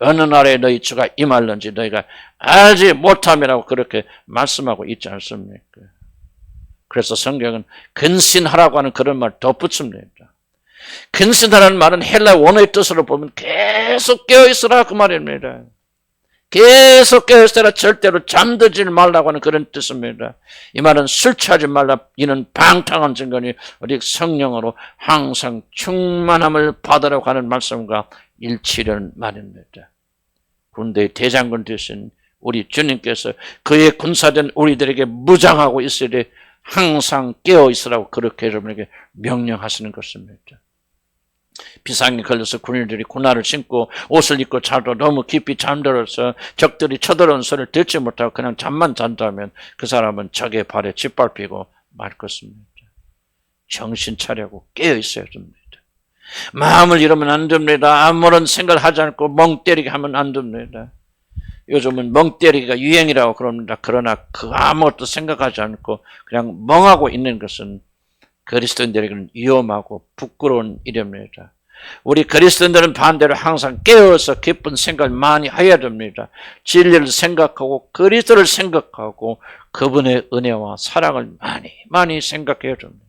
어느 날에 너희 주가 임할는지 너희가 알지 못함이라고 그렇게 말씀하고 있지 않습니까? 그래서 성경은 근신하라고 하는 그런 말 덧붙입니다. 근신하라는 말은 헬라 원어의 뜻으로 보면 계속 깨어있으라 그 말입니다. 계속 깨어있으라, 절대로 잠들지 말라고 하는 그런 뜻입니다. 이 말은 술 취하지 말라, 이는 방탕한 증거니 오직 성령으로 항상 충만함을 받으라고 하는 말씀과 일치하는 말입니다. 군대의 대장군 되신 우리 주님께서 그의 군사된 우리들에게 무장하고 있으되 항상 깨어 있으라고 그렇게 여러분에게 명령하시는 것입니다. 비상이 걸려서 군인들이 군화를 신고 옷을 입고 자도 너무 깊이 잠들어서 적들이 쳐들어온 소리를 듣지 못하고 그냥 잠만 잔다면 그 사람은 적의 발에 짓밟히고 말 것입니다. 정신 차리고 깨어 있어야 됩니다. 마음을 잃으면 안 됩니다. 아무런 생각을 하지 않고 멍 때리게 하면 안 됩니다. 요즘은 멍 때리기가 유행이라고 그럽니다. 그러나 그 아무것도 생각하지 않고 그냥 멍하고 있는 것은 그리스도인들에게는 위험하고 부끄러운 일입니다. 우리 그리스도인들은 반대로 항상 깨어서 기쁜 생각을 많이 해야 됩니다. 진리를 생각하고 그리스도를 생각하고 그분의 은혜와 사랑을 많이 생각해야 됩니다.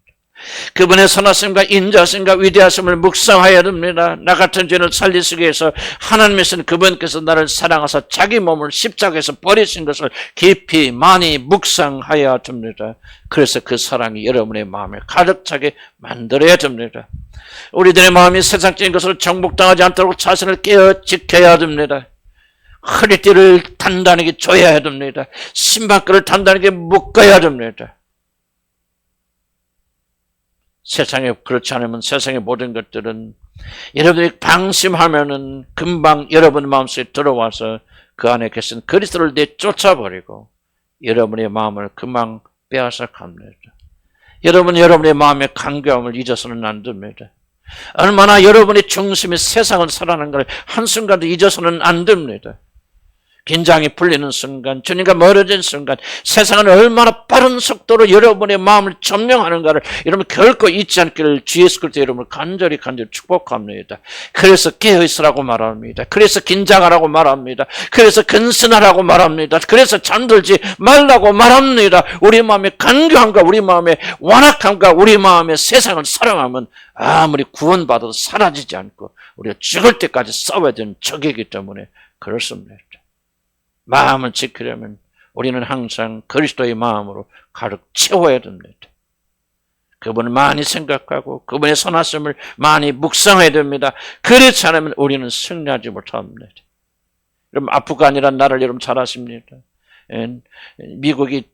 그분의 선하심과 인자심과 위대하심을 묵상해야 됩니다. 나 같은 죄를 살리시기 위해서 하나님께서는 그분께서 나를 사랑하사 자기 몸을 십자가에서 버리신 것을 깊이 많이 묵상해야 됩니다. 그래서 그 사랑이 여러분의 마음에 가득 차게 만들어야 됩니다. 우리들의 마음이 세상적인 것으로 정복당하지 않도록 자신을 깨어 지켜야 됩니다. 허리띠를 단단하게 조여야 됩니다. 신발끈을 단단하게 묶어야 됩니다. 세상에 그렇지 않으면 세상의 모든 것들은 여러분이 방심하면은 금방 여러분 마음속에 들어와서 그 안에 계신 그리스도를 내쫓아버리고 여러분의 마음을 금방 빼앗아 갑니다. 여러분의 마음의 간교함을 잊어서는 안 됩니다. 얼마나 여러분의 중심이 세상을 살아가는 걸 한순간도 잊어서는 안 됩니다. 긴장이 풀리는 순간, 주님과 멀어진 순간, 세상은 얼마나 빠른 속도로 여러분의 마음을 점령하는가를 여러분 결코 잊지 않기를 주 예수 그리스도 여러분을 간절히 축복합니다. 그래서 깨어있으라고 말합니다. 그래서 긴장하라고 말합니다. 그래서 근신하라고 말합니다. 그래서 잠들지 말라고 말합니다. 우리 마음의 간교함과 우리 마음의 완악함과 우리 마음의 세상을 사랑하면 아무리 구원받아도 사라지지 않고 우리가 죽을 때까지 싸워야 되는 적이기 때문에 그렇습니다. 마음을 지키려면 우리는 항상 그리스도의 마음으로 가득 채워야 됩니다. 그분을 많이 생각하고 그분의 선하심을 많이 묵상해야 됩니다. 그렇지 않으면 우리는 승리하지 못합니다. 여러분, 아프간이라는 나라를 여러분 잘 아십니다. 미국이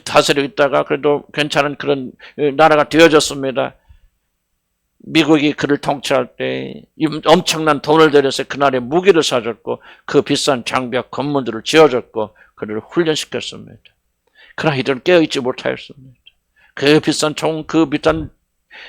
다스리고 있다가 그래도 괜찮은 그런 나라가 되어졌습니다. 미국이 그를 통치할 때 엄청난 돈을 들여서 그날의 무기를 사줬고 그 비싼 장비와 건물들을 지어줬고 그를 훈련시켰습니다. 그러나 이들은 깨어있지 못하였습니다. 그 비싼 총, 그 비싼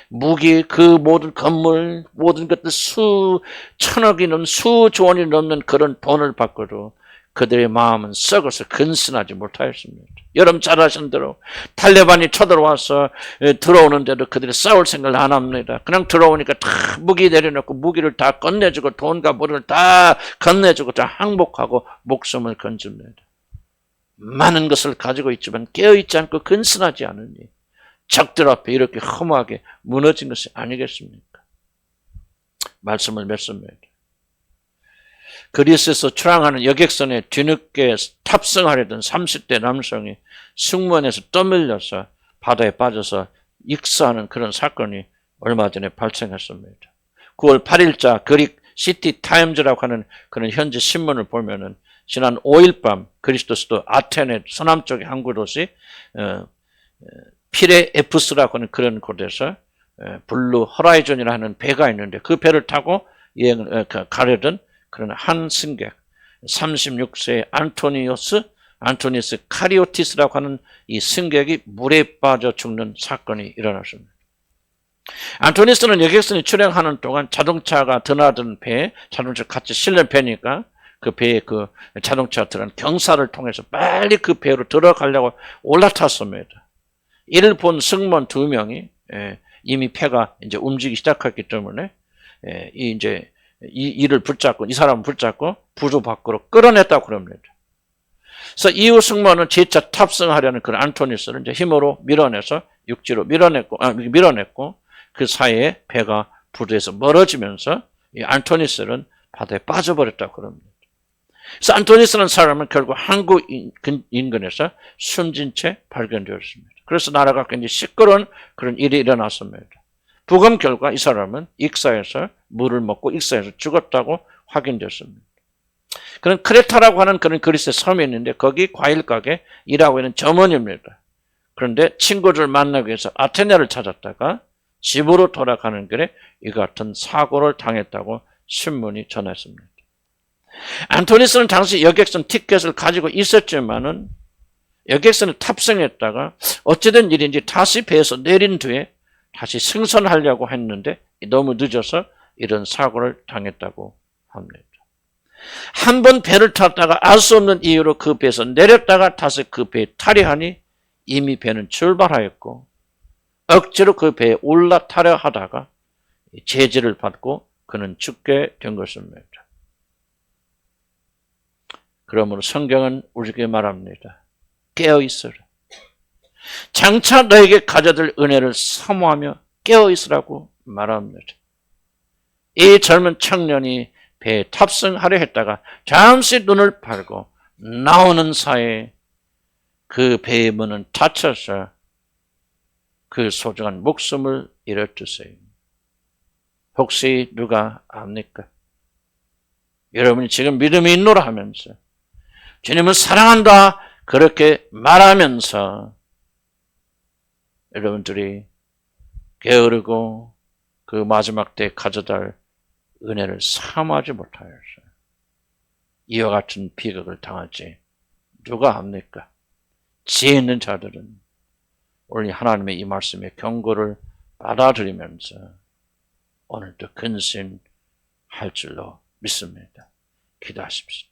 무기, 그 모든 건물, 모든 것들 수천억이 넘는 수조 원이 넘는 그런 돈을 받고도 그들의 마음은 썩어서 근신하지 못하였습니다. 여러분 잘 아시는 대로 탈레반이 쳐들어와서 들어오는데도 그들이 싸울 생각을 안 합니다. 그냥 들어오니까 다 무기 내려놓고 무기를 다 건네주고 돈과 물을 다 건네주고 다 항복하고 목숨을 건집니다. 많은 것을 가지고 있지만 깨어있지 않고 근신하지 않으니 적들 앞에 이렇게 허무하게 무너진 것이 아니겠습니까? 말씀을 맺습니다. 그리스에서 출항하는 여객선에 뒤늦게 탑승하려던 30대 남성이 승무원에서 떠밀려서 바다에 빠져서 익사하는 그런 사건이 얼마 전에 발생했습니다. 9월 8일자 그릭 시티 타임즈라고 하는 그런 현지 신문을 보면은 지난 5일 밤 그리스 수도 아테네 서남쪽의 항구 도시 피레에프스라고 하는 그런 곳에서 블루 호라이즌이라는 배가 있는데 그 배를 타고 여행을 가려던 그런 한 승객 36세 안토니스 카리오티스라고 하는 이 승객이 물에 빠져 죽는 사건이 일어났습니다. 안토니스는 여객선에 출항하는 동안 자동차가 드나든 배에 자동차 같이 실는 배니까 그 배에 그 자동차 들은 경사를 통해서 빨리 그 배로 들어가려고 올라탔습니다. 이를 본 승무원 2명이 이미 배가 이제 움직이기 시작했기 때문에 이 사람을 붙잡고 부조 밖으로 끌어냈다고 그럽니다. 그래서 이후 승무원은 재차 탑승하려는 그 안토니스를 이제 힘으로 밀어내서 육지로 밀어냈고 그 사이에 배가 부두에서 멀어지면서 이 안토니스는 바다에 빠져버렸다고 그럽니다. 그래서 안토니스라는 사람은 결국 항구 인근에서 숨진 채 발견되었습니다. 그래서 나라가 굉장히 시끄러운 그런 일이 일어났습니다. 부검 결과 이 사람은 익사해서 물을 먹고 익사해서 죽었다고 확인됐습니다. 그런 크레타라고 하는 그런 그리스의 섬이 있는데 거기 과일 가게 일하고 있는 점원입니다. 그런데 친구들 만나기 위해서 아테네를 찾았다가 집으로 돌아가는 길에 이 같은 사고를 당했다고 신문이 전했습니다. 안토니스는 당시 여객선 티켓을 가지고 있었지만은 여객선에 탑승했다가 어찌된 일인지 다시 배에서 내린 뒤에 다시 승선하려고 했는데 너무 늦어서 이런 사고를 당했다고 합니다. 한 번 배를 탔다가 알 수 없는 이유로 그 배에서 내렸다가 다시 그 배에 탈의하니 이미 배는 출발하였고 억지로 그 배에 올라타려 하다가 제지를 받고 그는 죽게 된 것입니다. 그러므로 성경은 우리에게 말합니다. 깨어있으라. 장차 너에게 가져들 은혜를 사모하며 깨어있으라고 말합니다. 이 젊은 청년이 배에 탑승하려 했다가 잠시 눈을 팔고 나오는 사이에 그 배의 문은 닫혀서 그 소중한 목숨을 잃었으세요. 혹시 누가 압니까? 여러분이 지금 믿음이 있노라 하면서 주님을 사랑한다 그렇게 말하면서 여러분들이 게으르고 그 마지막 때에 가져다 은혜를 사모하지 못하여서 이와 같은 비극을 당할지 누가 합니까? 지혜 있는 자들은 오늘 하나님의 이 말씀의 경고를 받아들이면서 오늘도 근신할 줄로 믿습니다. 기도하십시오.